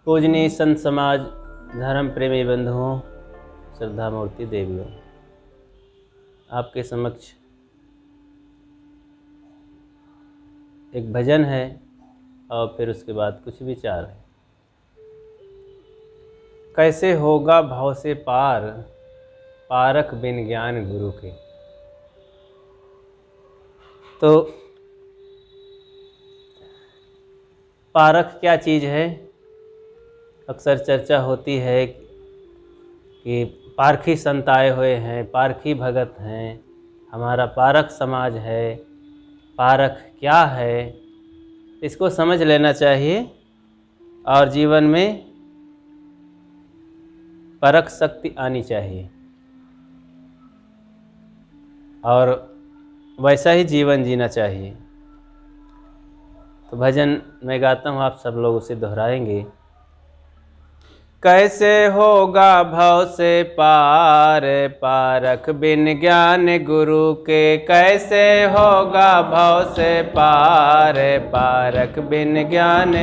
पूजनीय संत समाज, धर्म प्रेमी बंधुओं, श्रद्धा मूर्ति देवियों, आपके समक्ष एक भजन है और फिर उसके बाद कुछ विचार है। कैसे होगा भाव से पार, पारख बिन ज्ञान गुरु के। तो पारख क्या चीज़ है? अक्सर चर्चा होती है कि पारखी संत आए हुए हैं, पारखी भगत हैं, हमारा पारख समाज है। पारख क्या है, इसको समझ लेना चाहिए और जीवन में परख शक्ति आनी चाहिए और वैसा ही जीवन जीना चाहिए। तो भजन मैं गाता हूँ, आप सब लोग उसे दोहराएंगे। कैसे होगा भव से पार, पारख बिन ज्ञान गुरु के। कैसे होगा भव से पार, पारख बिन ज्ञान।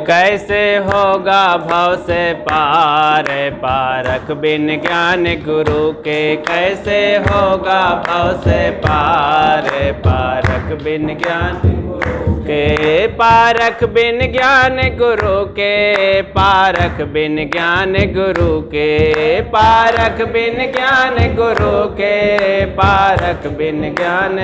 कैसे होगा भव से पार, पारख बिन ज्ञान गुरु के। कैसे होगा भव से पार, पारख बिन ज्ञान के। पारख बिन ज्ञान गुरु के, पारख बिन ज्ञान गुरु के। पारख बिन ज्ञान गुरु के, पारख बिन ज्ञान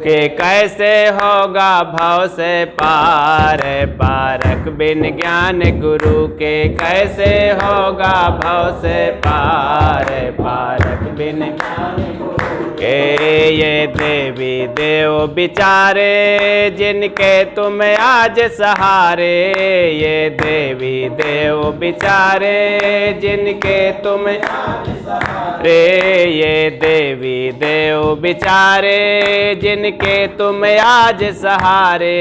के। कैसे होगा भव से पार, पारख बिन ज्ञान गुरु के। कैसे होगा भव से पार, पारख बिन ज्ञान के। ये देवी देव बिचारे, जिनके तुम आज सहारे। ये देवी देव बिचारे, जिनके तुम आज सहारे। ये देवी देव बिचारे, जिनके तुम आज सहारे।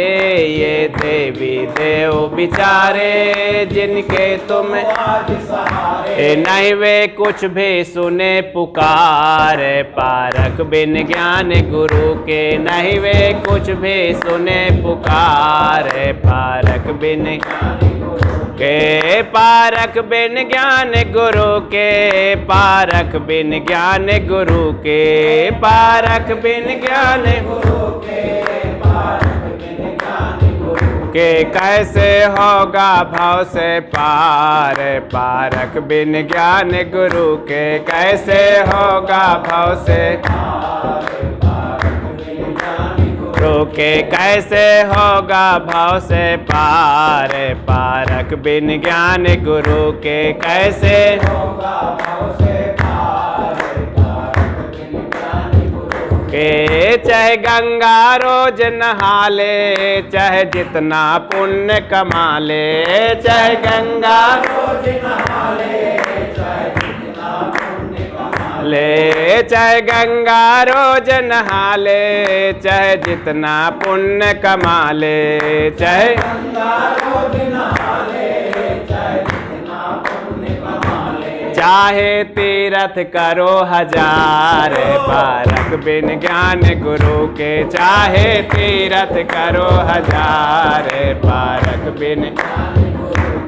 ये देवी देव बिचारे, जिनके तुम आज सहारे। नहीं वे कुछ भी सुने पुकार, पारख बिन ज्ञान गुरु के। नहीं वे कुछ भी सुने पुकार, पारख बिन के। पारख बिन ज्ञान गुरु के, पारख बिन ज्ञान गुरु के। पारख बिन ज्ञान गुरु के, पारख बिन ज्ञान गुरु के। कैसे होगा भव से पार, पारख बिन ज्ञान गुरु के। कैसे होगा भव से के। कैसे होगा भव से पार, पारख बिन ज्ञान गुरु के। कैसे होगा भव से पार, पारख बिन ज्ञान गुरु के। चाहे गंगा रोज नहा ले, चाहे जितना पुण्य कमा ले। चाहे गंगा रोज नहा ले, चाहे जितना पुण्य कमा ले। चाहे गंगा रोज नहा ले, चाहे जितना पुण्य कमा ले। चाहे गंगा रोज नहा ले, चाहे जितना पुण्य कमा ले। चाहे तीर्थ करो हजार, पारख बिन ज्ञान गुरु के। चाहे तीर्थ करो हजार, पारख बिन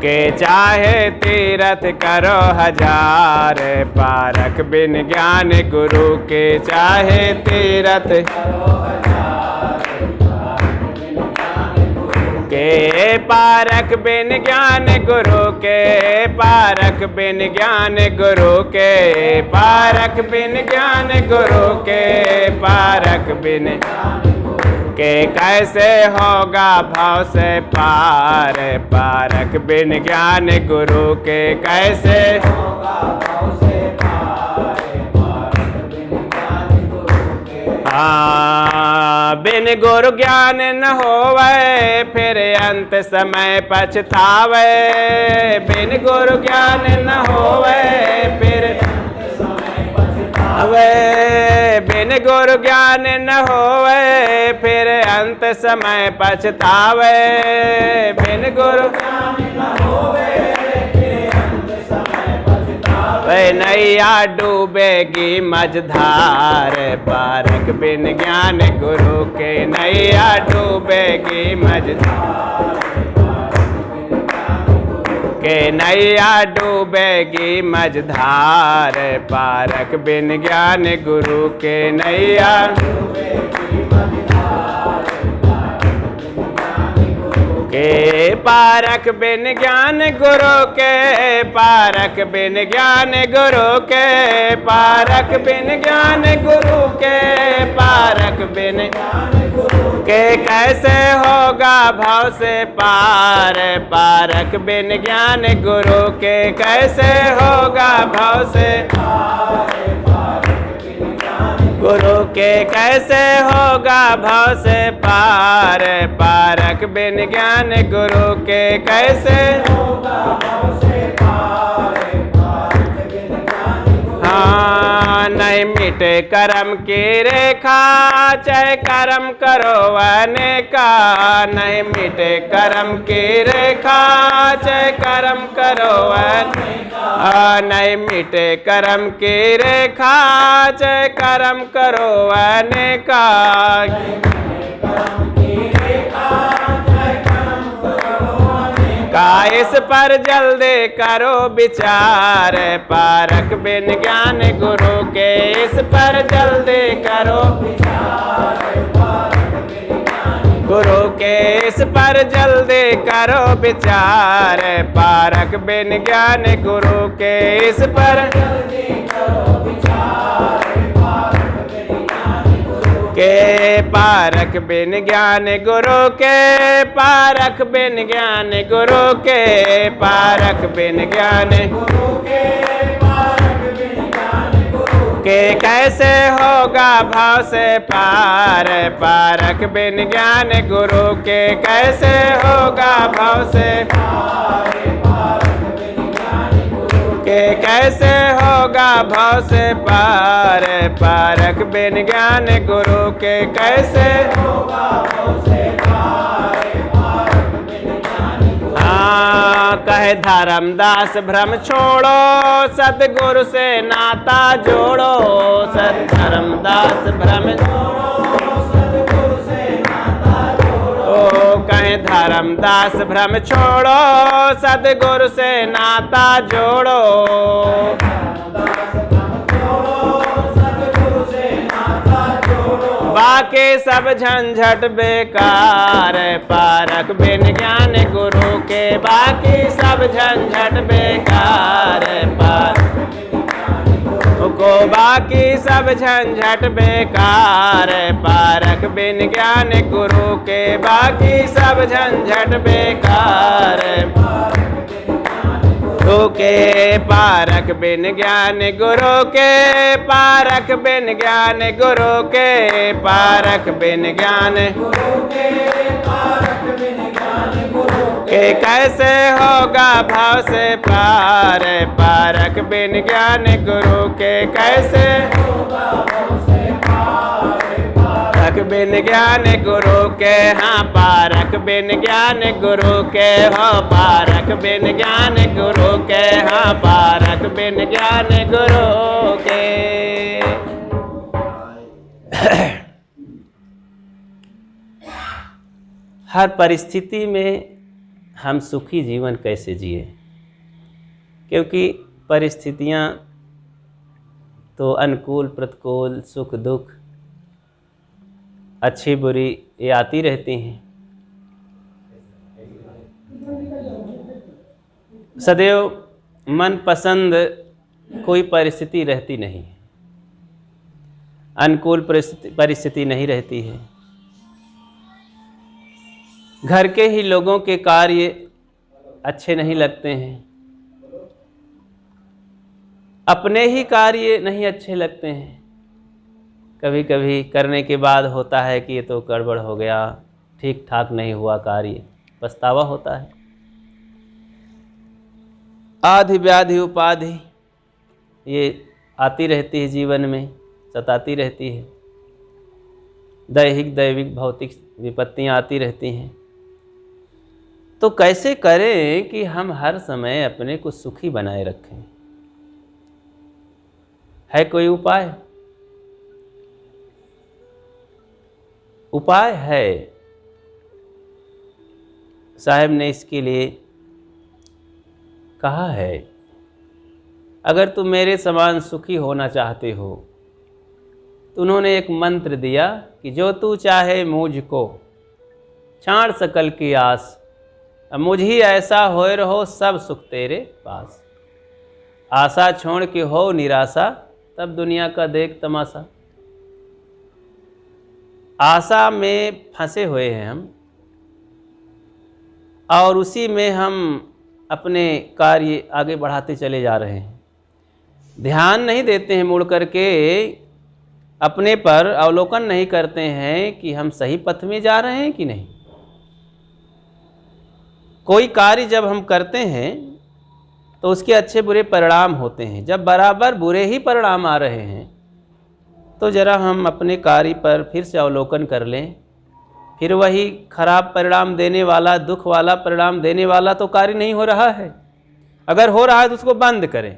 के। चाहे तीर्थ करो हजार, पारख बिन ज्ञान गुरु के। चाहे तीर्थ करो हजार, पारख बिन ज्ञान गुरु के। पारख बिन ज्ञान गुरु के। पारख बिन ज्ञान गुरु के। पारख बिन ज्ञान गुरु के। पारख बिन के। कैसे होगा भव से पार, पारख बिन ज्ञान गुरु के। कैसे होगा भव से पार, पारख बिन ज्ञान गुरु के। बिन गुरु ज्ञान न होवे, फिर अंत समय पछतावे। बिन गुरु ज्ञान न होवे, फिर बिन गुरु ज्ञान न होवे, फिर अंत समय पछतावे। बिन गुरु ज्ञान न होवे, फिर अंत समय पछतावे। नैया डूबेगी मझधार, पारख बिन ज्ञान गुरु के। नैया डूबेगी मझधार, के नैया डूबेगी मझधार, पारक बिन ज्ञान गुरु के नैया के पारक बिन ज्ञान गुरु के, पारक बिन ज्ञान गुरु के, पारक बिन ज्ञान गुरु के, पारक बिन के कैसे होगा भाव से पार, पारक बिन ज्ञान गुरु के कैसे होगा भाव से, गुरु के कैसे होगा भाव से पार, पारक बिन ज्ञान गुरु के कैसे होगा भाव से पार, पारक बिन ज्ञान गुरु। हाँ नहीं मिटे कर्म की रेखा, चाहे कर्म करो अनेका, नहीं मिटे कर्म की रेखा, चाहे कर्म करो अनेका, नहीं मिटे कर्म की रेखा, चाहे कर्म करो अनेका, का इस पर जल्दी करो विचार, पारक बिन ज्ञान गुरु के इस पर जल्दी करो विचार, गुरु के इस पर जल्दी करो विचार, पारक बिन ज्ञान गुरु के इस पर जल्दी करो विचार, के पारक बिन ज्ञान गुरु के, पारक बिन ज्ञान गुरु के, पारक बिन ज्ञान गुरु के, पारक बिन ज्ञान गुरु के कैसे होगा भाव से पार, पारक बिन ज्ञान गुरु के कैसे होगा भाव से पार, के कैसे होगा भाव से पार, पारक बिन ज्ञान गुरु के कैसे होगा भाव से पार, पारक बिन ज्ञान गुरु। हाँ कहे धर्मदास भ्रम छोड़ो, सतगुरु से नाता जोड़ो, सत धर्मदास भ्रम कहें धर्मदास भ्रम छोड़ो, सतगुरु से नाता जोड़ो, बाकी सब झंझट बेकार, पारक बिन ज्ञान गुरु के बाकी सब झंझट बेकार, को बाकी सब झंझट बेकार, पारक बिन ज्ञान गुरु के बाकी सब झंझट बेकार, गुरु के पारक बिन ज्ञान गुरु के, पारक बिन ज्ञान गुरु के, पारक बिन ज्ञान गुरु के, पारक बिन ज्ञान गुरु के कैसे होगा भाव से पार, पारक बिन ज्ञान गुरु के कैसे होगा भाव से पार, पारक बिन ज्ञान गुरु के। हाँ पारक बिन ज्ञान गुरु के हो, पारक बिन ज्ञान गुरु के, हाँ पारक बिन ज्ञान गुरु के। हर परिस्थिति में हम सुखी जीवन कैसे जिए, क्योंकि परिस्थितियाँ तो अनुकूल प्रतिकूल सुख दुख अच्छी बुरी ये आती रहती हैं। सदैव मनपसंद कोई परिस्थिति रहती नहीं, अनुकूल परिस्थिति नहीं रहती है। घर के ही लोगों के कार्य अच्छे नहीं लगते हैं, अपने ही कार्य नहीं अच्छे लगते हैं। कभी कभी करने के बाद होता है कि ये तो गड़बड़ हो गया, ठीक ठाक नहीं हुआ कार्य, पछतावा होता है। आधि व्याधि उपाधि ये आती रहती है, जीवन में सताती रहती है। दैहिक दैविक भौतिक विपत्तियाँ आती रहती हैं। तो कैसे करें कि हम हर समय अपने को सुखी बनाए रखें? है कोई उपाय? उपाय है। साहब ने इसके लिए कहा है, अगर तुम मेरे समान सुखी होना चाहते हो तो उन्होंने एक मंत्र दिया कि जो तू चाहे मुझको छाड़ सकल की आस, अब मुझ ही ऐसा होए रहो सब सुख तेरे पास। आशा छोड़ के हो निराशा, तब दुनिया का देख तमाशा। आशा में फंसे हुए हैं हम और उसी में हम अपने कार्य आगे बढ़ाते चले जा रहे हैं। ध्यान नहीं देते हैं, मुड़ करके अपने पर अवलोकन नहीं करते हैं कि हम सही पथ में जा रहे हैं कि नहीं। कोई कार्य जब हम करते हैं तो उसके अच्छे बुरे परिणाम होते हैं। जब बराबर बुरे ही परिणाम आ रहे हैं तो जरा हम अपने कार्य पर फिर से अवलोकन कर लें। फिर वही खराब परिणाम देने वाला, दुख वाला परिणाम देने वाला तो कार्य नहीं हो रहा है। अगर हो रहा है तो उसको बंद करें।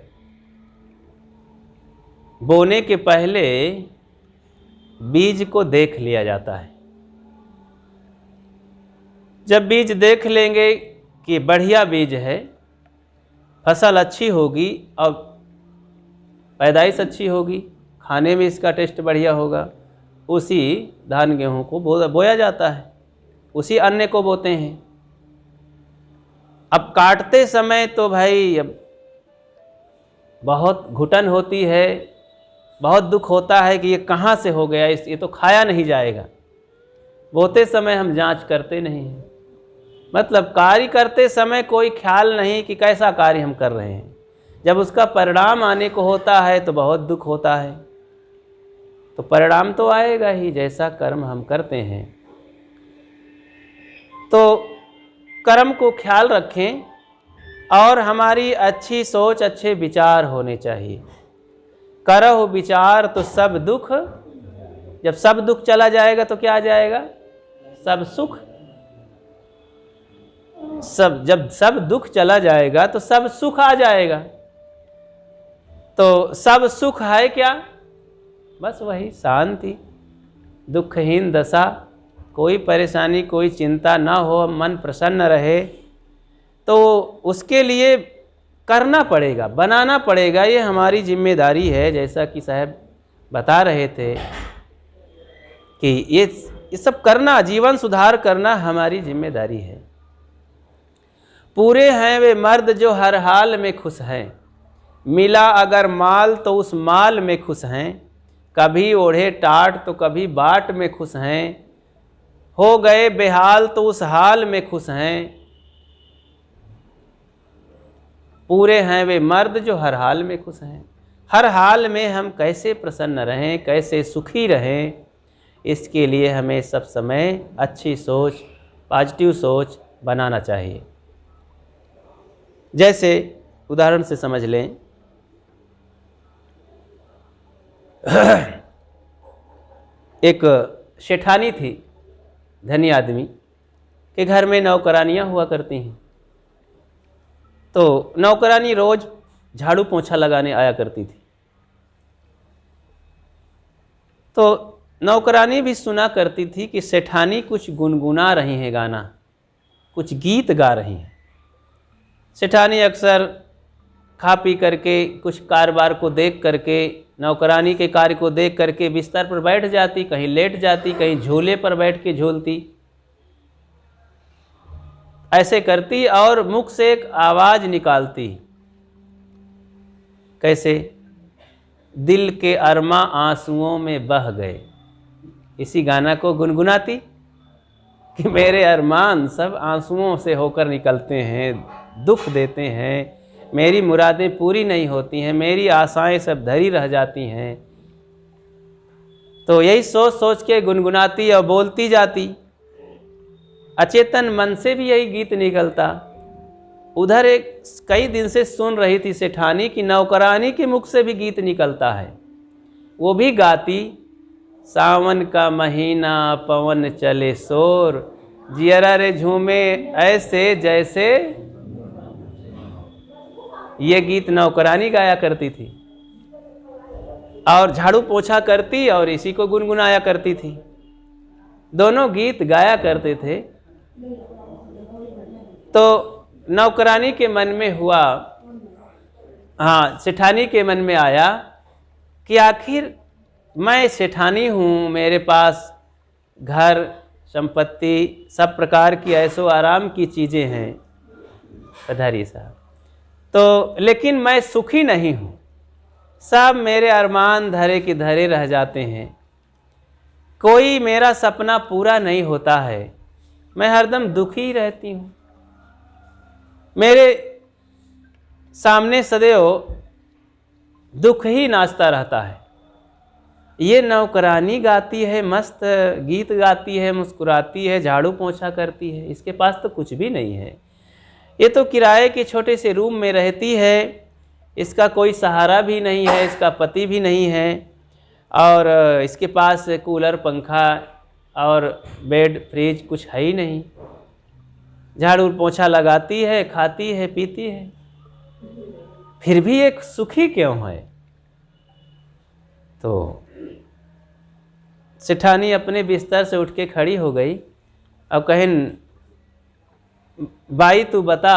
बोने के पहले बीज को देख लिया जाता है। जब बीज देख लेंगे कि बढ़िया बीज है, फसल अच्छी होगी और पैदाइश अच्छी होगी, खाने में इसका टेस्ट बढ़िया होगा, उसी धान गेहूं को बोया जाता है, उसी अन्न को बोते हैं। अब काटते समय तो भाई अब बहुत घुटन होती है, बहुत दुख होता है कि ये कहाँ से हो गया, ये तो खाया नहीं जाएगा। बोते समय हम जांच करते नहीं हैं, मतलब कार्य करते समय कोई ख्याल नहीं कि कैसा कार्य हम कर रहे हैं। जब उसका परिणाम आने को होता है तो बहुत दुख होता है। तो परिणाम तो आएगा ही, जैसा कर्म हम करते हैं। तो कर्म को ख्याल रखें और हमारी अच्छी सोच, अच्छे विचार होने चाहिए। करहु विचार तो सब दुख, जब सब दुख चला जाएगा तो क्या आ जाएगा? सब सुख। जब सब दुख चला जाएगा तो सब सुख आ जाएगा। तो सब सुख है क्या? बस वही शांति, दुखहीन दशा, कोई परेशानी, कोई चिंता ना हो, मन प्रसन्न रहे। तो उसके लिए करना पड़ेगा, बनाना पड़ेगा, ये हमारी जिम्मेदारी है। जैसा कि साहब बता रहे थे कि ये सब करना, जीवन सुधार करना हमारी जिम्मेदारी है। पूरे हैं वे मर्द जो हर हाल में खुश हैं, मिला अगर माल तो उस माल में खुश हैं, कभी ओढ़े टाट तो कभी बाट में खुश हैं, हो गए बेहाल तो उस हाल में खुश हैं। पूरे हैं वे मर्द जो हर हाल में खुश हैं। हर हाल में हम कैसे प्रसन्न रहें, कैसे सुखी रहें, इसके लिए हमें सब समय अच्छी सोच, पॉजिटिव सोच बनाना चाहिए। जैसे उदाहरण से समझ लें, एक शेठानी थी, धनी आदमी के घर में नौकरानियाँ हुआ करती हैं। तो नौकरानी रोज झाड़ू पोंछा लगाने आया करती थी। तो नौकरानी भी सुना करती थी कि सेठानी कुछ गुनगुना रही हैं गाना, कुछ गीत गा रही हैं। सेठानी अक्सर खा पी करके, कुछ कारोबार को देख करके, नौकरानी के कार्य को देख करके बिस्तर पर बैठ जाती, कहीं लेट जाती, कहीं झूले पर बैठ के झूलती। ऐसे करती और मुख से एक आवाज़ निकालती, कैसे? दिल के अरमा आंसुओं में बह गए। इसी गाना को गुनगुनाती कि मेरे अरमान सब आंसुओं से होकर निकलते हैं, दुख देते हैं, मेरी मुरादें पूरी नहीं होती हैं, मेरी आशाएं सब धरी रह जाती हैं। तो यही सोच सोच के गुनगुनाती और बोलती जाती। अचेतन मन से भी यही गीत निकलता। उधर एक कई दिन से सुन रही थी सेठानी कि नौकरानी के मुख से भी गीत निकलता है। वो भी गाती, सावन का महीना पवन चले शोर, जियरा रे झूमे ऐसे जैसे। ये गीत नौकरानी गाया करती थी और झाड़ू पोछा करती और इसी को गुनगुनाया करती थी। दोनों गीत गाया करते थे। तो नौकरानी के मन में हुआ हाँ, सेठानी के मन में आया कि आखिर मैं सेठानी हूँ, मेरे पास घर संपत्ति सब प्रकार की ऐशो आराम की चीज़ें हैं पधारी साहब, तो लेकिन मैं सुखी नहीं हूँ। सब मेरे अरमान धरे की धरे रह जाते हैं, कोई मेरा सपना पूरा नहीं होता है, मैं हरदम दुखी रहती हूँ। मेरे सामने सदैव दुख ही नाचता रहता है। ये नौकरानी गाती है, मस्त गीत गाती है, मुस्कुराती है, झाड़ू पोंछा करती है, इसके पास तो कुछ भी नहीं है। ये तो किराए के छोटे से रूम में रहती है, इसका कोई सहारा भी नहीं है, इसका पति भी नहीं है, और इसके पास कूलर पंखा और बेड फ्रिज कुछ है ही नहीं। झाड़ू पोंछा लगाती है, खाती है, पीती है, फिर भी एक सुखी क्यों है? तो सेठानी अपने बिस्तर से उठ के खड़ी हो गई। अब कहें, बाई तू बता,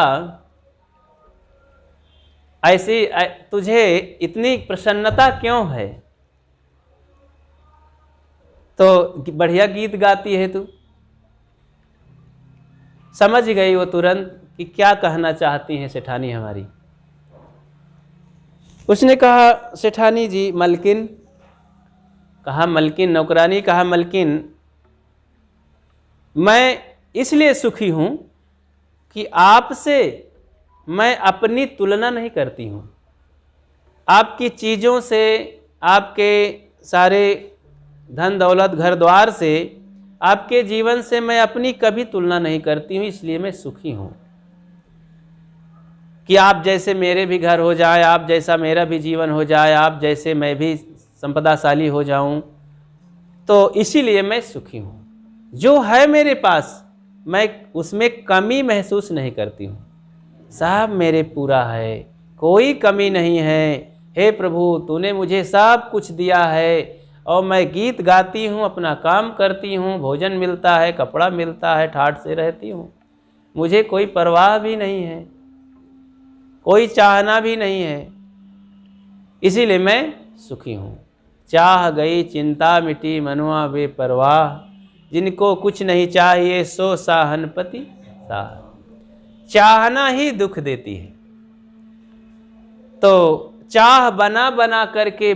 ऐसी तुझे इतनी प्रसन्नता क्यों है? तो बढ़िया गीत गाती है तू। समझ गई वो तुरंत कि क्या कहना चाहती हैं सेठानी हमारी। उसने कहा, सेठानी जी, मलकिन। कहा मलकिन, नौकरानी कहा मलकिन, मैं इसलिए सुखी हूँ कि आपसे मैं अपनी तुलना नहीं करती हूँ। आपकी चीज़ों से, आपके सारे धन दौलत घर द्वार से, आपके जीवन से मैं अपनी कभी तुलना नहीं करती हूँ, इसलिए मैं सुखी हूँ। कि आप जैसे मेरे भी घर हो जाए, आप जैसा मेरा भी जीवन हो जाए, आप जैसे मैं भी संपदाशाली हो जाऊं, तो इसीलिए मैं सुखी हूँ। जो है मेरे पास मैं उसमें कमी महसूस नहीं करती हूँ। सब मेरे पूरा है, कोई कमी नहीं है। हे प्रभु, तूने मुझे सब कुछ दिया है, और मैं गीत गाती हूँ, अपना काम करती हूँ, भोजन मिलता है, कपड़ा मिलता है, ठाठ से रहती हूँ, मुझे कोई परवाह भी नहीं है, कोई चाहना भी नहीं है, इसीलिए मैं सुखी हूँ। चाह गई चिंता मिटी मनुआ बेपरवाह, जिनको कुछ नहीं चाहिए सो साहनपति साह। चाहना ही दुख देती है। तो चाह बना बना करके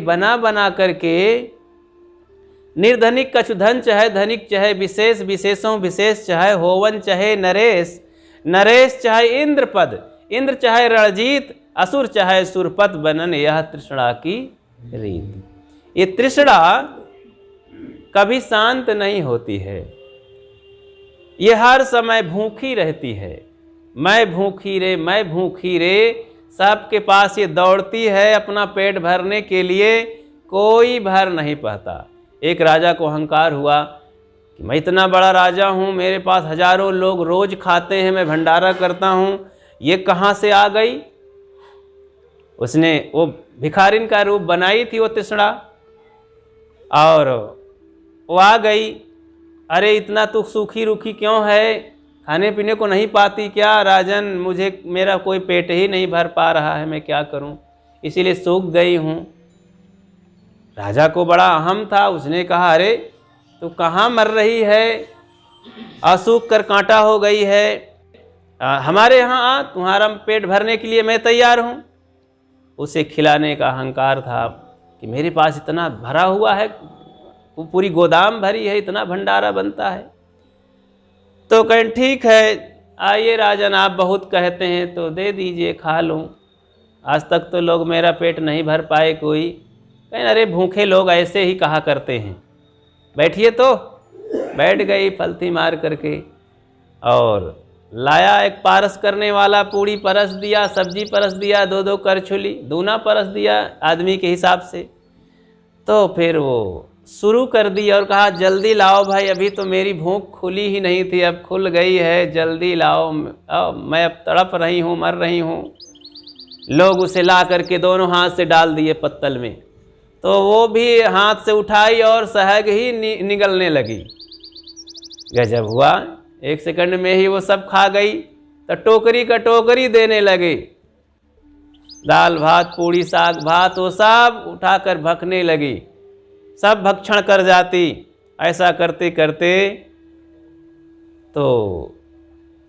निर्धनिक कछु धन चाहे धनिक, चाहे विशेष विशेषों विशेष, चाहे होवन चाहे नरेश, नरेश चाहे इंद्र पद, इंद्र चाहे रणजीत, असुर चाहे सुरपत, बनन यह तृष्णा की रीत। ये तृष्णा कभी शांत नहीं होती है, ये हर समय भूखी रहती है। मैं भूखी रे, मैं भूखी रे, सबके पास ये दौड़ती है अपना पेट भरने के लिए, कोई भर नहीं पाता। एक राजा को अहंकार हुआ कि मैं इतना बड़ा राजा हूँ, मेरे पास हजारों लोग रोज खाते हैं, मैं भंडारा करता हूँ, ये कहाँ से आ गई? उसने वो भिखारिन का रूप बनाई थी वो तृष्णा, और वो आ गई। अरे इतना तू सूखी रूखी क्यों है, खाने पीने को नहीं पाती क्या? राजन, मुझे मेरा कोई पेट ही नहीं भर पा रहा है, मैं क्या करूं, इसीलिए सूख गई हूं। राजा को बड़ा अहम था, उसने कहा, अरे तू कहाँ मर रही है, असूख कर कांटा हो गई है, हमारे यहाँ आ, तुम्हारा पेट भरने के लिए मैं तैयार हूँ। उसे खिलाने का अहंकार था कि मेरे पास इतना भरा हुआ है, वो पूरी गोदाम भरी है, इतना भंडारा बनता है। तो कहें ठीक है, आइए राजन, आप बहुत कहते हैं तो दे दीजिए, खा लूँ, आज तक तो लोग मेरा पेट नहीं भर पाए कोई। कहें अरे भूखे लोग ऐसे ही कहा करते हैं, बैठिए। तो बैठ गई फलती मार करके, और लाया एक पारस करने वाला, पूड़ी परस दिया, सब्जी परस दिया, दो दो करछुली, दूना परस दिया आदमी के हिसाब से। तो फिर वो शुरू कर दी और कहा, जल्दी लाओ भाई, अभी तो मेरी भूख खुली ही नहीं थी, अब खुल गई है, जल्दी लाओ, मैं अब तड़प रही हूँ, मर रही हूँ। लोग उसे ला करके दोनों हाथ से डाल दिए पत्तल में, तो वो भी हाथ से उठाई और सहज ही निगलने लगी। गजब हुआ, एक सेकंड में ही वो सब खा गई। तो टोकरी का टोकरी देने लगे। दाल भात पूड़ी साग भात वो सब उठाकर भखने लगी, सब भक्षण कर जाती। ऐसा करते करते तो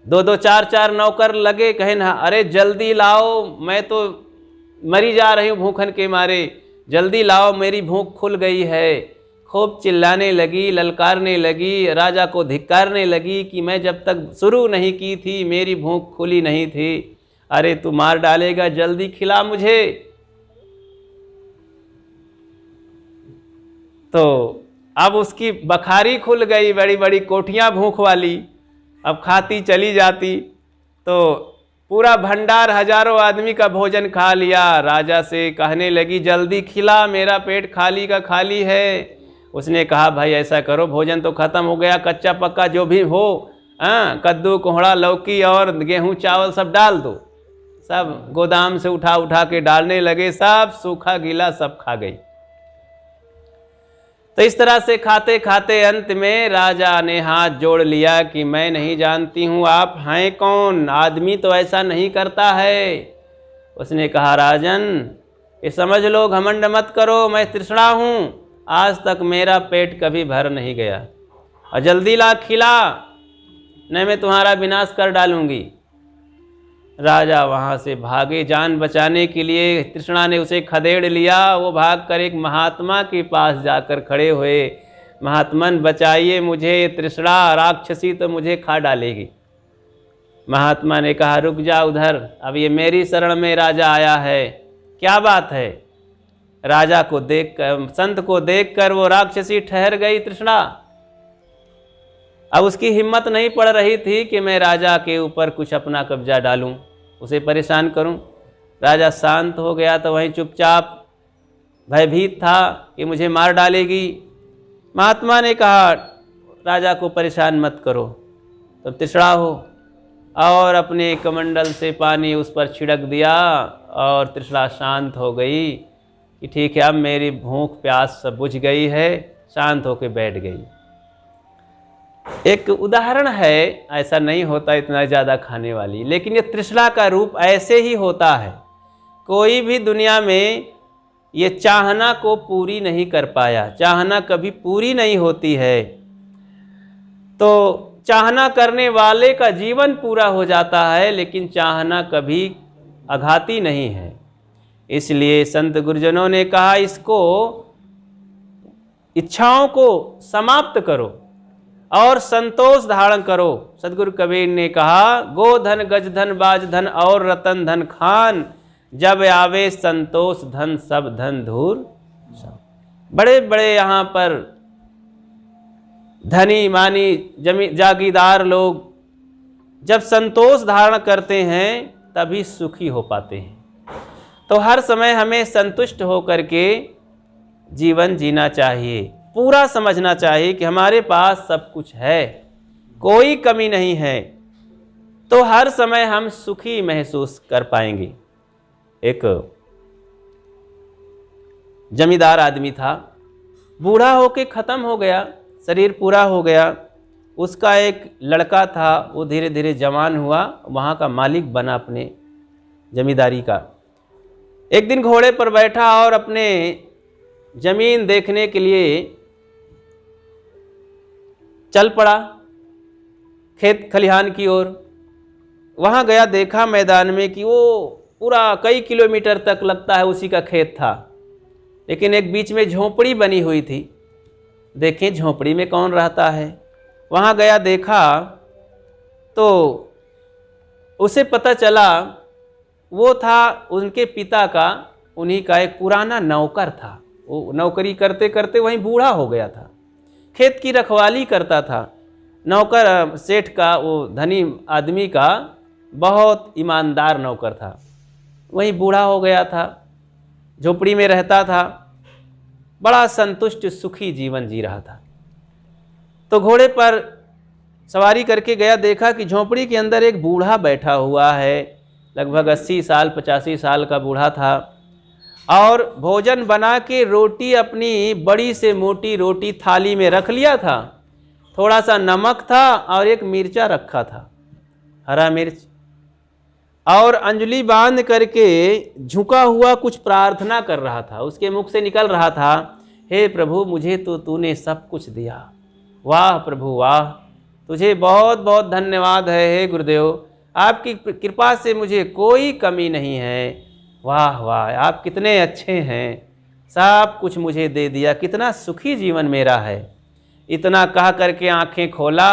दो दो चार चार नौकर लगे, कहे ना अरे जल्दी लाओ, मैं तो मरी जा रही हूँ भूखन के मारे, जल्दी लाओ मेरी भूख खुल गई है। खूब चिल्लाने लगी, ललकारने लगी, राजा को धिक्कारने लगी कि मैं जब तक शुरू नहीं की थी मेरी भूख खुली नहीं थी। अरे तू मार डालेगा, जल्दी खिला मुझे। तो अब उसकी बखारी खुल गई, बड़ी बड़ी कोठियाँ भूख वाली, अब खाती चली जाती। तो पूरा भंडार हजारों आदमी का भोजन खा लिया। राजा से कहने लगी जल्दी खिला, मेरा पेट खाली का खाली है। उसने कहा भाई ऐसा करो, भोजन तो खत्म हो गया, कच्चा पक्का जो भी हो, कद्दू कोहड़ा लौकी और गेहूं चावल सब डाल दो। सब गोदाम से उठा उठा के डालने लगे, सब सूखा गीला सब खा गई। तो इस तरह से खाते खाते अंत में राजा ने हाथ जोड़ लिया कि मैं नहीं जानती हूँ आप हैं कौन, आदमी तो ऐसा नहीं करता है। उसने कहा राजन ये समझ लो, घमंड मत करो, मैं तृष्णा हूँ, आज तक मेरा पेट कभी भर नहीं गया, और जल्दी ला खिला, नहीं मैं तुम्हारा विनाश कर डालूंगी। राजा वहाँ से भागे जान बचाने के लिए। तृष्णा ने उसे खदेड़ लिया। वो भागकर एक महात्मा के पास जाकर खड़े हुए, महात्मन बचाइए मुझे, तृष्णा राक्षसी तो मुझे खा डालेगी। महात्मा ने कहा रुक जा उधर, अब ये मेरी शरण में राजा आया है, क्या बात है। राजा को देखकर, संत को देखकर वो राक्षसी ठहर गई तृष्णा। अब उसकी हिम्मत नहीं पड़ रही थी कि मैं राजा के ऊपर कुछ अपना कब्जा डालूं, उसे परेशान करूं। राजा शांत हो गया तो वहीं चुपचाप भयभीत था कि मुझे मार डालेगी। महात्मा ने कहा राजा को परेशान मत करो, तो तृष्णा हो, और अपने कमंडल से पानी उस पर छिड़क दिया और तृष्णा शांत हो गई कि ठीक है अब मेरी भूख प्यास सब बुझ गई है, शांत होकर बैठ गई। एक उदाहरण है, ऐसा नहीं होता इतना ज़्यादा खाने वाली, लेकिन ये तृष्णा का रूप ऐसे ही होता है। कोई भी दुनिया में ये चाहना को पूरी नहीं कर पाया, चाहना कभी पूरी नहीं होती है, तो चाहना करने वाले का जीवन पूरा हो जाता है, लेकिन चाहना कभी आघाती नहीं है। इसलिए संत गुरुजनों ने कहा इसको, इच्छाओं को समाप्त करो और संतोष धारण करो। सदगुरु कबीर ने कहा गोधन गजधन बाजधन और रतन धन खान, जब आवे संतोष धन सब धन धूर। बड़े बड़े यहाँ पर धनी मानी जागीरदार लोग जब संतोष धारण करते हैं तभी सुखी हो पाते हैं। तो हर समय हमें संतुष्ट होकर के जीवन जीना चाहिए, पूरा समझना चाहिए कि हमारे पास सब कुछ है, कोई कमी नहीं है, तो हर समय हम सुखी महसूस कर पाएंगे। एक जमींदार आदमी था, बूढ़ा होके ख़त्म हो गया, शरीर पूरा हो गया। उसका एक लड़का था, वो धीरे धीरे जवान हुआ, वहाँ का मालिक बना अपने जमींदारी का। एक दिन घोड़े पर बैठा और अपने जमीन देखने के लिए चल पड़ा खेत खलिहान की ओर। वहाँ गया, देखा मैदान में कि वो पूरा कई किलोमीटर तक लगता है उसी का खेत था, लेकिन एक बीच में झोपड़ी बनी हुई थी। देखें झोपड़ी में कौन रहता है। वहाँ गया, देखा तो उसे पता चला वो था उनके पिता का, उन्हीं का एक पुराना नौकर था। वो नौकरी करते करते वहीं बूढ़ा हो गया था, खेत की रखवाली करता था। नौकर सेठ का, वो धनी आदमी का बहुत ईमानदार नौकर था, वहीं बूढ़ा हो गया था, झोपड़ी में रहता था, बड़ा संतुष्ट सुखी जीवन जी रहा था। तो घोड़े पर सवारी करके गया, देखा कि झोपड़ी के अंदर एक बूढ़ा बैठा हुआ है, लगभग 80 साल 85 साल का बूढ़ा था, और भोजन बना के रोटी, अपनी बड़ी से मोटी रोटी थाली में रख लिया था। थोड़ा सा नमक था और एक मिर्चा रखा था, हरा मिर्च, और अंजलि बांध करके झुका हुआ कुछ प्रार्थना कर रहा था। उसके मुख से निकल रहा था, हे प्रभु मुझे तो तूने सब कुछ दिया। वाह प्रभु वाह, तुझे बहुत बहुत धन्यवाद है हे गुरुदेव, आपकी कृपा से मुझे कोई कमी नहीं है। वाह वाह, आप कितने अच्छे हैं, सब कुछ मुझे दे दिया, कितना सुखी जीवन मेरा है। इतना कह करके आंखें खोला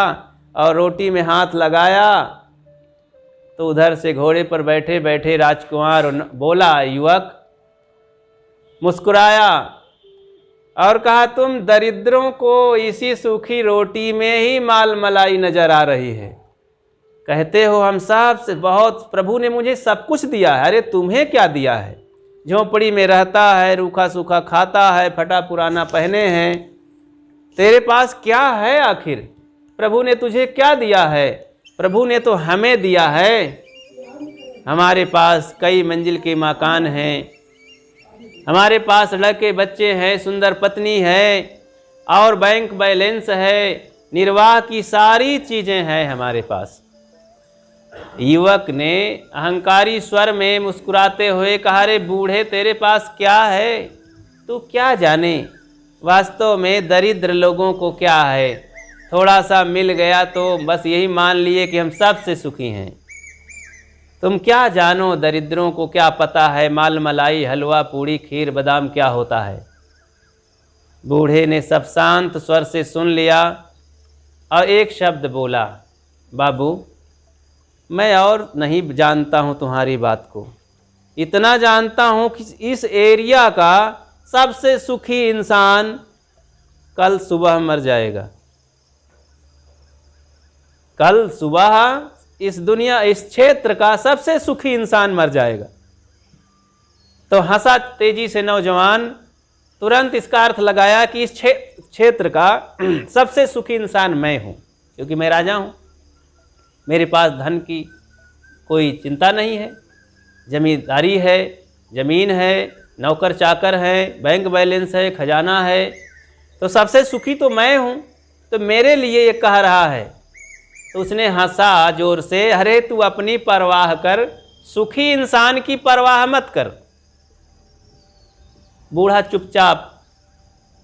और रोटी में हाथ लगाया तो उधर से घोड़े पर बैठे बैठे राजकुमार बोला, युवक मुस्कुराया और कहा, तुम दरिद्रों को इसी सूखी रोटी में ही माल मलाई नजर आ रही है। कहते हो हम सब से बहुत, प्रभु ने मुझे सब कुछ दिया है। अरे तुम्हें क्या दिया है? झोंपड़ी में रहता है, रूखा सूखा खाता है, फटा पुराना पहने हैं, तेरे पास क्या है आखिर? प्रभु ने तुझे क्या दिया है? प्रभु ने तो हमें दिया है। हमारे पास कई मंजिल के मकान हैं, हमारे पास लड़के बच्चे हैं, सुंदर पत्नी है और बैंक बैलेंस है, निर्वाह की सारी चीज़ें हैं हमारे पास। युवक ने अहंकारी स्वर में मुस्कुराते हुए कहा, रे बूढ़े तेरे पास क्या है? तू क्या जाने वास्तव में दरिद्र लोगों को क्या है। थोड़ा सा मिल गया तो बस यही मान लिए कि हम सबसे सुखी हैं। तुम क्या जानो, दरिद्रों को क्या पता है माल मलाई हलवा पूड़ी खीर बादाम क्या होता है। बूढ़े ने सब शांत स्वर से सुन लिया और एक शब्द बोला, बाबू मैं और नहीं जानता हूँ तुम्हारी बात को, इतना जानता हूँ कि इस एरिया का सबसे सुखी इंसान कल सुबह मर जाएगा। कल सुबह इस दुनिया, इस क्षेत्र का सबसे सुखी इंसान मर जाएगा। तो हंसा तेजी से नौजवान, तुरंत इसका अर्थ लगाया कि इस क्षेत्र का सबसे सुखी इंसान मैं हूँ, क्योंकि मैं राजा हूँ, मेरे पास धन की कोई चिंता नहीं है, जमींदारी है, ज़मीन है, नौकर चाकर है, बैंक बैलेंस है, खजाना है, तो सबसे सुखी तो मैं हूँ, तो मेरे लिए ये कह रहा है। तो उसने हंसा जोर से, अरे तू अपनी परवाह कर, सुखी इंसान की परवाह मत कर। बूढ़ा चुपचाप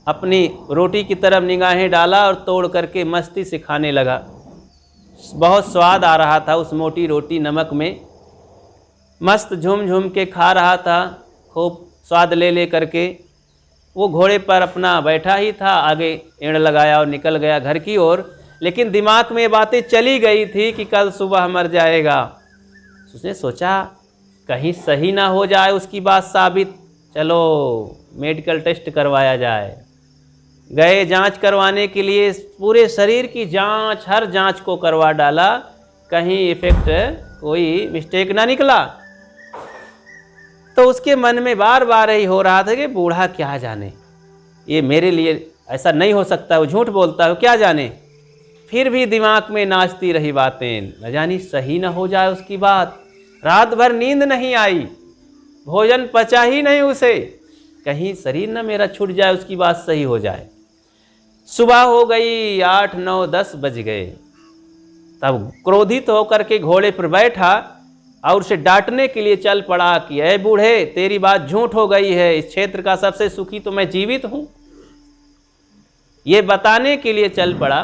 अपनी रोटी की तरफ निगाहें डाला और तोड़ करके मस्ती से खाने लगा। बहुत स्वाद आ रहा था उस मोटी रोटी नमक में, मस्त झूम झूम के खा रहा था, खूब स्वाद ले ले करके। वो घोड़े पर अपना बैठा ही था, आगे एड़ लगाया और निकल गया घर की ओर। लेकिन दिमाग में बातें चली गई थी कि कल सुबह मर जाएगा। उसने सोचा कहीं सही ना हो जाए उसकी बात साबित, चलो मेडिकल टेस्ट करवाया जाए। गए जांच करवाने के लिए, पूरे शरीर की जांच, हर जांच को करवा डाला, कहीं इफेक्ट कोई मिस्टेक ना निकला। तो उसके मन में बार बार यही हो रहा था कि बूढ़ा क्या जाने, ये मेरे लिए ऐसा नहीं हो सकता, वो झूठ बोलता है, क्या जाने। फिर भी दिमाग में नाचती रही बातें, न जानी सही न हो जाए उसकी बात। रात भर नींद नहीं आई, भोजन पचा ही नहीं उसे, कहीं शरीर न मेरा छूट जाए, उसकी बात सही हो जाए। सुबह हो गई, 8, 9, 10 बज गए। तब क्रोधित होकर के घोड़े पर बैठा और उसे डांटने के लिए चल पड़ा कि ऐ बूढ़े, तेरी बात झूठ हो गई है, इस क्षेत्र का सबसे सुखी तो मैं जीवित हूँ। ये बताने के लिए चल पड़ा।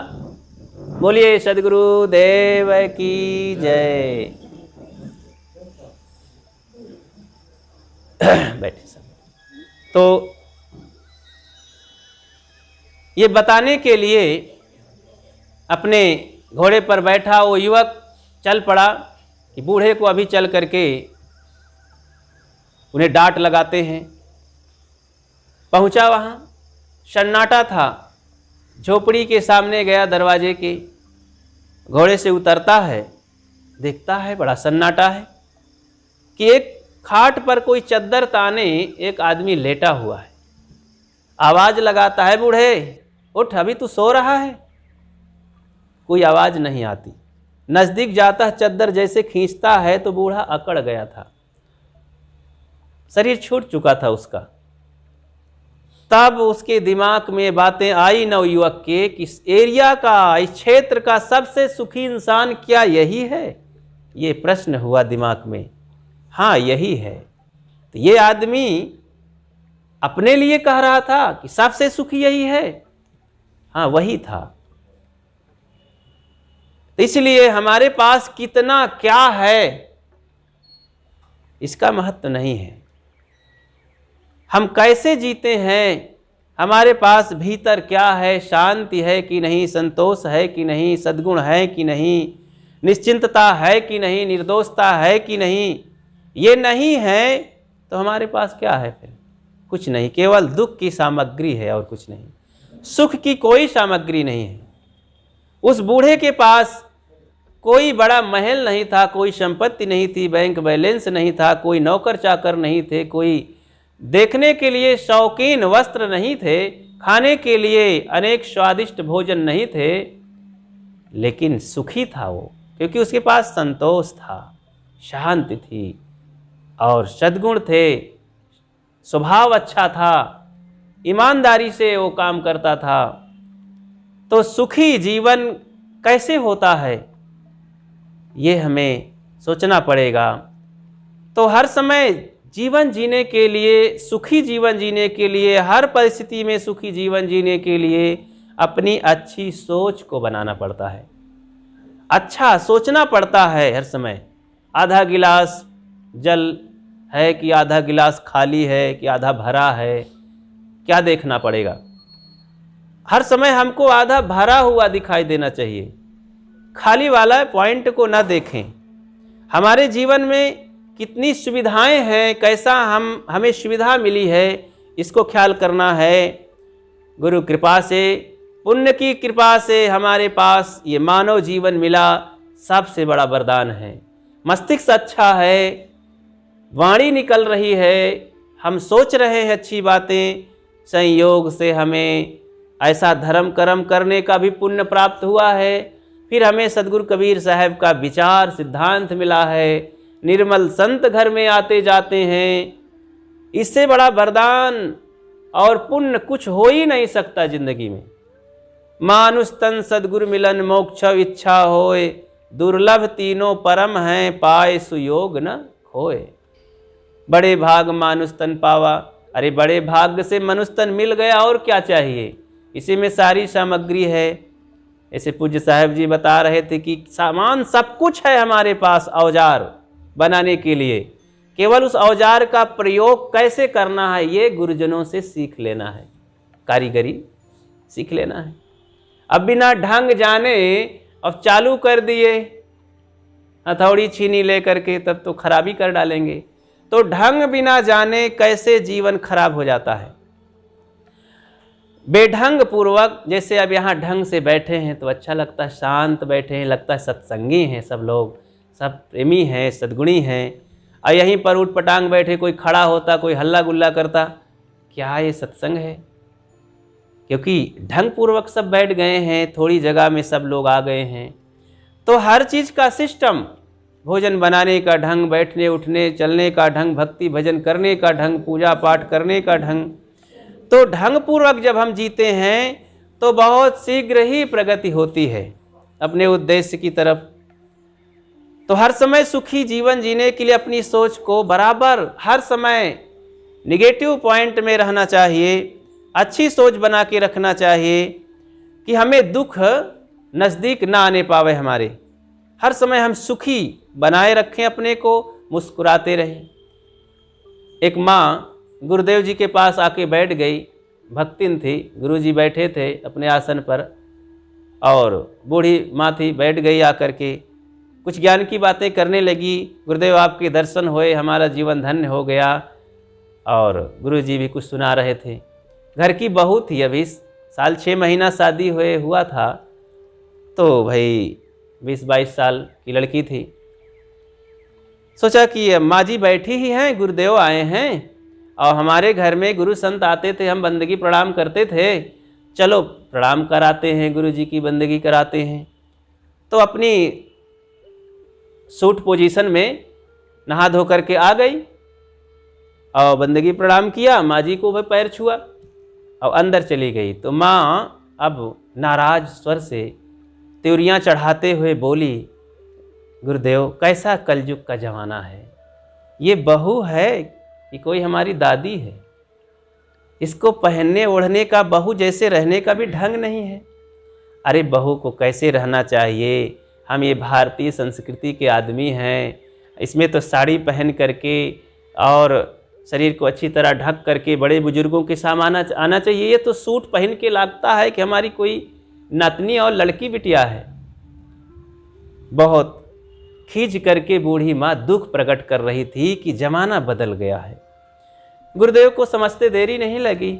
बोलिए सद्गुरु देव की जय। बैठे सब। तो ये बताने के लिए अपने घोड़े पर बैठा वो युवक चल पड़ा कि बूढ़े को अभी चल करके उन्हें डांट लगाते हैं। पहुंचा वहाँ, सन्नाटा था। झोपड़ी के सामने गया, दरवाजे के, घोड़े से उतरता है, देखता है बड़ा सन्नाटा है कि एक खाट पर कोई चद्दर ताने एक आदमी लेटा हुआ है। आवाज़ लगाता है, बूढ़े उठ, अभी तू सो रहा है। कोई आवाज़ नहीं आती। नज़दीक जाता चद्दर जैसे खींचता है तो बूढ़ा अकड़ गया था, शरीर छूट चुका था उसका। तब उसके दिमाग में बातें आई नवयुवक के कि इस एरिया का, इस क्षेत्र का सबसे सुखी इंसान क्या यही है? ये प्रश्न हुआ दिमाग में। हाँ यही है। तो ये आदमी अपने लिए कह रहा था कि सबसे सुखी यही है, हाँ वही था। इसलिए हमारे पास कितना क्या है इसका महत्व नहीं है, हम कैसे जीते हैं, हमारे पास भीतर क्या है, शांति है कि नहीं, संतोष है कि नहीं, सद्गुण है कि नहीं, निश्चिंतता है कि नहीं, निर्दोषता है कि नहीं, ये नहीं है तो हमारे पास क्या है फिर? कुछ नहीं, केवल दुख की सामग्री है और कुछ नहीं, सुख की कोई सामग्री नहीं है। उस बूढ़े के पास कोई बड़ा महल नहीं था, कोई संपत्ति नहीं थी, बैंक बैलेंस नहीं था, कोई नौकर चाकर नहीं थे, कोई देखने के लिए शौकीन वस्त्र नहीं थे, खाने के लिए अनेक स्वादिष्ट भोजन नहीं थे, लेकिन सुखी था वो, क्योंकि उसके पास संतोष था, शांति थी और सद्गुण थे, स्वभाव अच्छा था, ईमानदारी से वो काम करता था। तो सुखी जीवन कैसे होता है ये हमें सोचना पड़ेगा। तो हर समय जीवन जीने के लिए, सुखी जीवन जीने के लिए, हर परिस्थिति में सुखी जीवन जीने के लिए अपनी अच्छी सोच को बनाना पड़ता है, अच्छा सोचना पड़ता है हर समय। आधा गिलास जल है कि आधा गिलास खाली है कि आधा भरा है, क्या देखना पड़ेगा? हर समय हमको आधा भरा हुआ दिखाई देना चाहिए, खाली वाला पॉइंट को ना देखें। हमारे जीवन में कितनी सुविधाएं हैं, कैसा हमें सुविधा मिली है, इसको ख्याल करना है। गुरु कृपा से, पुण्य की कृपा से हमारे पास ये मानव जीवन मिला, सबसे बड़ा वरदान है। मस्तिष्क अच्छा है, वाणी निकल रही है, हम सोच रहे हैं अच्छी बातें, संयोग से हमें ऐसा धर्म कर्म करने का भी पुण्य प्राप्त हुआ है। फिर हमें सदगुरु कबीर साहब का विचार सिद्धांत मिला है, निर्मल संत घर में आते जाते हैं। इससे बड़ा वरदान और पुण्य कुछ हो ही नहीं सकता जिंदगी में। मानुष तन सदगुरु मिलन मोक्ष इच्छा होए, दुर्लभ तीनों परम हैं पाए सुयोग न खोए। बड़े भाग मानुष तन पावा, अरे बड़े भाग्य से मनुष्य तन मिल गया, और क्या चाहिए? इसी में सारी सामग्री है। ऐसे पूज्य साहब जी बता रहे थे कि सामान सब कुछ है हमारे पास औजार बनाने के लिए, केवल उस औजार का प्रयोग कैसे करना है ये गुरुजनों से सीख लेना है, कारीगरी सीख लेना है। अब बिना ढंग जाने अब चालू कर दिए हथौड़ी छीनी लेकर के, तब तो खराबी कर डालेंगे। तो ढंग बिना जाने कैसे जीवन खराब हो जाता है। बेढंग पूर्वक, जैसे अब यहाँ ढंग से बैठे हैं तो अच्छा लगता है, शांत बैठे हैं, लगता है सत्संगी हैं सब लोग, सब प्रेमी हैं, सद्गुणी हैं। और यहीं पर उठ पटांग बैठे, कोई खड़ा होता, कोई हल्ला गुल्ला करता, क्या ये सत्संग है? क्योंकि ढंग पूर्वक सब बैठ गए हैं, थोड़ी जगह में सब लोग आ गए हैं। तो हर चीज़ का सिस्टम, भोजन बनाने का ढंग, बैठने उठने चलने का ढंग, भक्ति भजन करने का ढंग, पूजा पाठ करने का ढंग, तो ढंग पूर्वक जब हम जीते हैं तो बहुत शीघ्र ही प्रगति होती है अपने उद्देश्य की तरफ। तो हर समय सुखी जीवन जीने के लिए अपनी सोच को बराबर हर समय निगेटिव पॉइंट में रहना चाहिए, अच्छी सोच बना के रखना चाहिए कि हमें दुख नज़दीक ना आने पावे हमारे। हर समय हम सुखी बनाए रखें अपने को, मुस्कुराते रहें। एक माँ गुरुदेव जी के पास आके बैठ गई, भक्तिन थी, गुरुजी बैठे थे अपने आसन पर और बूढ़ी माँ थी, बैठ गई आकर के कुछ ज्ञान की बातें करने लगी। गुरुदेव आपके दर्शन हुए, हमारा जीवन धन्य हो गया। और गुरुजी भी कुछ सुना रहे थे। घर की बहू थी, अभी साल 6 महीना शादी हुआ था, तो भाई 20-22 साल की लड़की थी। सोचा कि माँ जी बैठी ही हैं, गुरुदेव आए हैं और हमारे घर में गुरु संत आते थे, हम बंदगी प्रणाम करते थे, चलो प्रणाम कराते हैं, गुरु जी की बंदगी कराते हैं। तो अपनी सूट पोजीशन में नहा धो करके आ गई और बंदगी प्रणाम किया, माँ जी को भी पैर छुआ और अंदर चली गई। तो माँ अब नाराज स्वर से त्योरियाँ चढ़ाते हुए बोली, गुरुदेव कैसा कलयुग का ज़माना है, ये बहू है कि कोई हमारी दादी है? इसको पहनने ओढ़ने का, बहू जैसे रहने का भी ढंग नहीं है। अरे बहू को कैसे रहना चाहिए? हम ये भारतीय संस्कृति के आदमी हैं, इसमें तो साड़ी पहन करके और शरीर को अच्छी तरह ढक करके बड़े बुजुर्गों के सामने आना चाहिए। ये तो सूट पहन के लगता है कि हमारी कोई नातनी और लड़की बिटिया है। बहुत खींच करके बूढ़ी माँ दुख प्रकट कर रही थी कि जमाना बदल गया है। गुरुदेव को समझते देरी नहीं लगी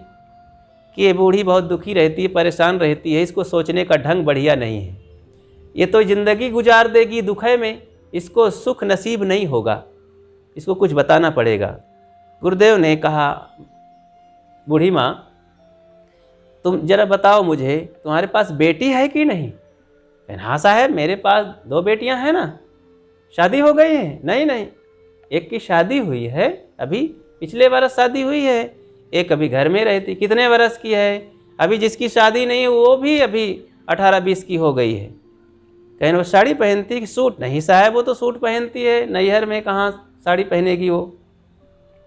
कि ये बूढ़ी बहुत दुखी रहती है, परेशान रहती है, इसको सोचने का ढंग बढ़िया नहीं है, ये तो ज़िंदगी गुजार देगी दुखे में, इसको सुख नसीब नहीं होगा, इसको कुछ बताना पड़ेगा। गुरुदेव ने कहा, बूढ़ी माँ तुम जरा बताओ मुझे, तुम्हारे पास बेटी है कि नहीं? हाँ साहब, मेरे पास 2 बेटियां हैं ना। शादी हो गई है? नहीं नहीं, एक की शादी हुई है, अभी पिछले बरस शादी हुई है, एक अभी घर में रहती। कितने बरस की है? अभी जिसकी शादी नहीं है वो भी अभी 18-20 की हो गई है। कहीं वो साड़ी पहनती कि सूट? नहीं साहब, वो तो सूट पहनती है, नैहर में कहाँ साड़ी पहनेगी, वो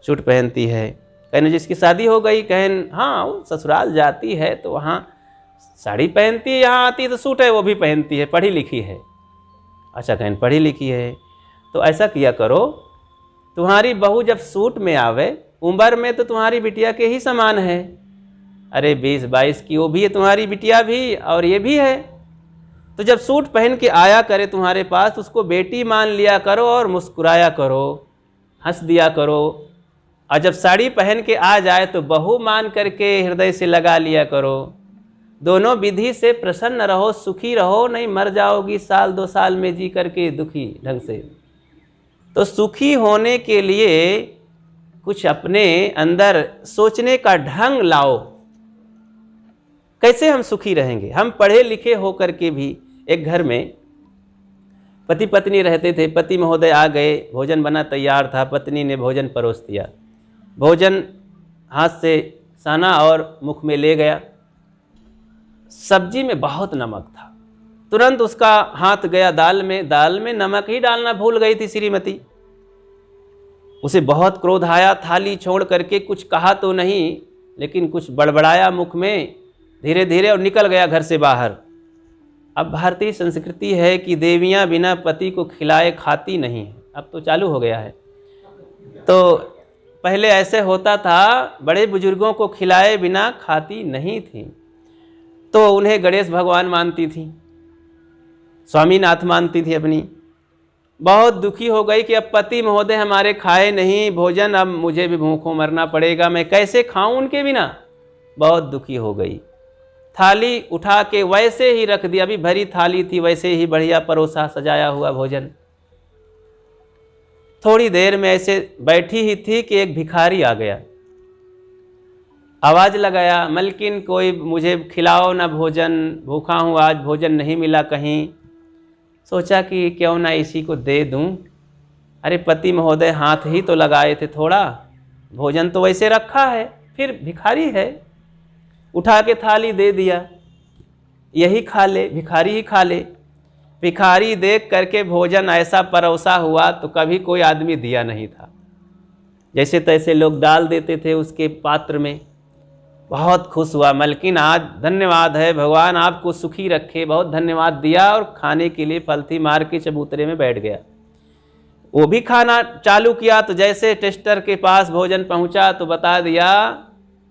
सूट पहनती है। कहीं जिसकी शादी हो गई, कहें हाँ वो ससुराल जाती है तो वहाँ साड़ी पहनती है, यहाँ आती है तो सूट है वो भी पहनती है, पढ़ी लिखी है। अच्छा, कहें पढ़ी लिखी है तो ऐसा किया करो, तुम्हारी बहू जब सूट में आवे, उम्र में तो तुम्हारी बिटिया के ही समान है। अरे 20-22 की वो भी है तुम्हारी बिटिया भी, और ये भी है, तो जब सूट पहन के आया करे तुम्हारे पास, उसको बेटी मान लिया करो और मुस्कुराया करो, हंस दिया करो। और जब साड़ी पहन के आ जाए तो बहू मान करके हृदय से लगा लिया करो। दोनों विधि से प्रसन्न रहो, सुखी रहो, नहीं मर जाओगी 1-2 साल में जी करके दुखी ढंग से। तो सुखी होने के लिए कुछ अपने अंदर सोचने का ढंग लाओ। कैसे हम सुखी रहेंगे? हम पढ़े लिखे होकर के भी, एक घर में पति पत्नी रहते थे, पति महोदय आ गए, भोजन बना तैयार था, पत्नी ने भोजन परोस दिया, भोजन हाथ से साना और मुख में ले गया, सब्जी में बहुत नमक था, तुरंत उसका हाथ गया दाल में नमक ही डालना भूल गई थी श्रीमती। उसे बहुत क्रोध आया, थाली छोड़ करके कुछ कहा तो नहीं, लेकिन कुछ बड़बड़ाया मुख में धीरे धीरे और निकल गया घर से बाहर। अब भारतीय संस्कृति है कि देवियां बिना पति को खिलाए खाती नहीं है, अब तो चालू हो गया है। तो पहले ऐसे होता था, बड़े बुजुर्गों को खिलाए बिना खाती नहीं थी, तो उन्हें गणेश भगवान मानती थी, स्वामीनाथ मानती थी अपनी। बहुत दुखी हो गई कि अब पति महोदय हमारे खाए नहीं भोजन, अब मुझे भी भूखों मरना पड़ेगा, मैं कैसे खाऊं उनके बिना। बहुत दुखी हो गई, थाली उठा के वैसे ही रख दिया, अभी भरी थाली थी, वैसे ही बढ़िया परोसा सजाया हुआ भोजन। थोड़ी देर में ऐसे बैठी ही थी कि एक भिखारी आ गया, आवाज़ लगाया, मलकिन कोई मुझे खिलाओ ना भोजन, भूखा हूँ आज, भोजन नहीं मिला कहीं। सोचा कि क्यों ना इसी को दे दूं। अरे पति महोदय हाथ ही तो लगाए थे थोड़ा, भोजन तो वैसे रखा है, फिर भिखारी है, उठा के थाली दे दिया, यही खा ले, भिखारी ही खा ले। भिखारी देख करके भोजन ऐसा परोसा हुआ तो कभी कोई आदमी दिया नहीं था, जैसे तैसे लोग डाल देते थे उसके पात्र में। बहुत खुश हुआ, मलकिन आज धन्यवाद है, भगवान आपको सुखी रखे, बहुत धन्यवाद दिया, और खाने के लिए पलथी मार के चबूतरे में बैठ गया। वो भी खाना चालू किया तो जैसे टेस्टर के पास भोजन पहुंचा तो बता दिया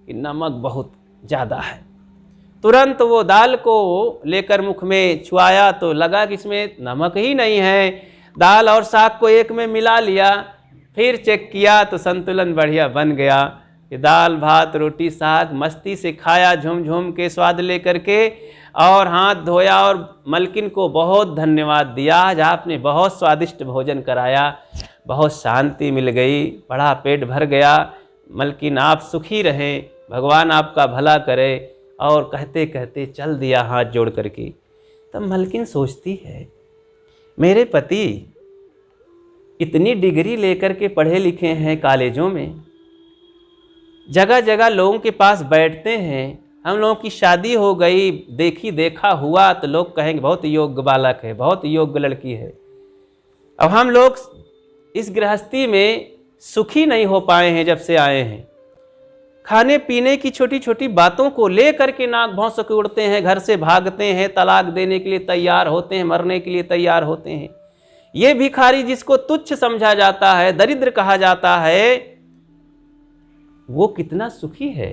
कि नमक बहुत ज़्यादा है। तुरंत वो दाल को लेकर मुख में छुआया तो लगा कि इसमें नमक ही नहीं है, दाल और साग को एक में मिला लिया, फिर चेक किया तो संतुलन बढ़िया बन गया कि दाल भात रोटी साग मस्ती से खाया, झूम झूम के स्वाद लेकर के, और हाथ धोया और मलकिन को बहुत धन्यवाद दिया, आज आपने बहुत स्वादिष्ट भोजन कराया, बहुत शांति मिल गई, बड़ा पेट भर गया, मलकिन आप सुखी रहें, भगवान आपका भला करे। और कहते कहते चल दिया हाथ जोड़ करके। तब मलकिन सोचती है, मेरे पति इतनी डिग्री लेकर के पढ़े लिखे हैं, कॉलेजों में जगह जगह लोगों के पास बैठते हैं, हम लोगों की शादी हो गई, देखी देखा हुआ तो लोग कहेंगे बहुत योग्य बालक है, बहुत योग्य लड़की है। अब हम लोग इस गृहस्थी में सुखी नहीं हो पाए हैं जब से आए हैं। खाने पीने की छोटी छोटी बातों को ले करके नाक भौं के उड़ते हैं, घर से भागते हैं, तलाक देने के लिए तैयार होते हैं, मरने के लिए तैयार होते हैं। ये भिखारी जिसको तुच्छ समझा जाता है, दरिद्र कहा जाता है, वो कितना सुखी है।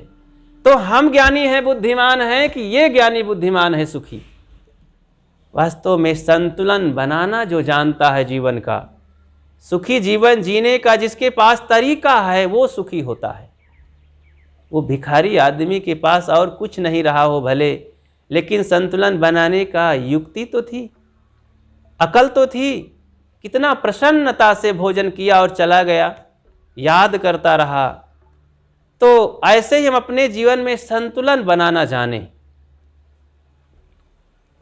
तो हम ज्ञानी हैं, बुद्धिमान हैं कि ये ज्ञानी बुद्धिमान है सुखी? वास्तव में संतुलन बनाना जो जानता है जीवन का, सुखी जीवन जीने का जिसके पास तरीका है, वो सुखी होता है। वो भिखारी आदमी के पास और कुछ नहीं रहा हो भले, लेकिन संतुलन बनाने का युक्ति तो थी, अकल तो थी। कितना प्रसन्नता से भोजन किया और चला गया, याद करता रहा। तो ऐसे ही हम अपने जीवन में संतुलन बनाना जाने।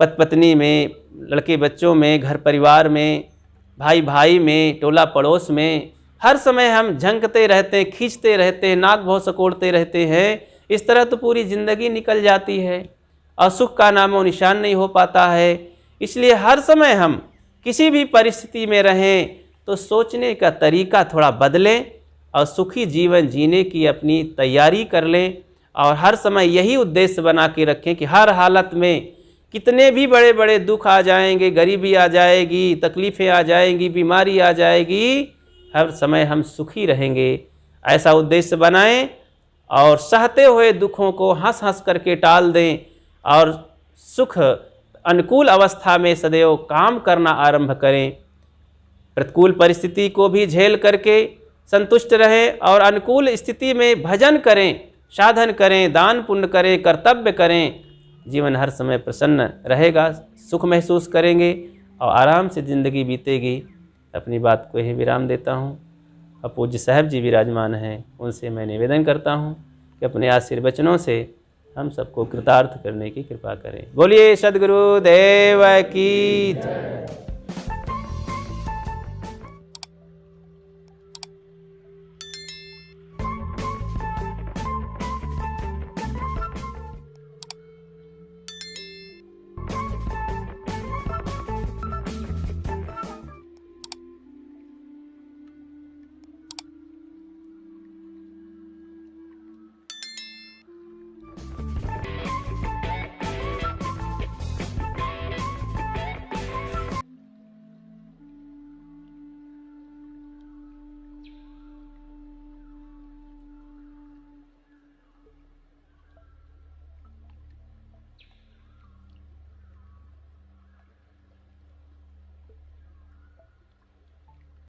पति पत्नी में, लड़के बच्चों में, घर परिवार में, भाई भाई में, टोला पड़ोस में, हर समय हम झंकते रहते हैं, खींचते रहते हैं, नाक भौं सकोड़ते रहते हैं। इस तरह तो पूरी ज़िंदगी निकल जाती है और सुख का नामो निशान नहीं हो पाता है। इसलिए हर समय हम किसी भी परिस्थिति में रहें तो सोचने का तरीका थोड़ा बदलें और सुखी जीवन जीने की अपनी तैयारी कर लें। और हर समय यही उद्देश्य बना के रखें कि हर हालत में, कितने भी बड़े बड़े दुख आ जाएंगे, गरीबी आ जाएगी, तकलीफ़ें आ जाएंगी, बीमारी आ जाएगी, हर समय हम सुखी रहेंगे, ऐसा उद्देश्य बनाएं और सहते हुए दुखों को हंस हंस करके टाल दें और सुख अनुकूल अवस्था में सदैव काम करना आरंभ करें। प्रतिकूल परिस्थिति को भी झेल करके संतुष्ट रहें और अनुकूल स्थिति में भजन करें, साधन करें, दान पुण्य करें, कर्तव्य करें। जीवन हर समय प्रसन्न रहेगा, सुख महसूस करेंगे और आराम से ज़िंदगी बीतेगी। अपनी बात को यही विराम देता हूँ। अब पूज्य साहब जी विराजमान हैं, उनसे मैं निवेदन करता हूँ कि अपने आशीर्वचनों से हम सबको कृतार्थ करने की कृपा करें। बोलिए सद्गुरु देव की जय।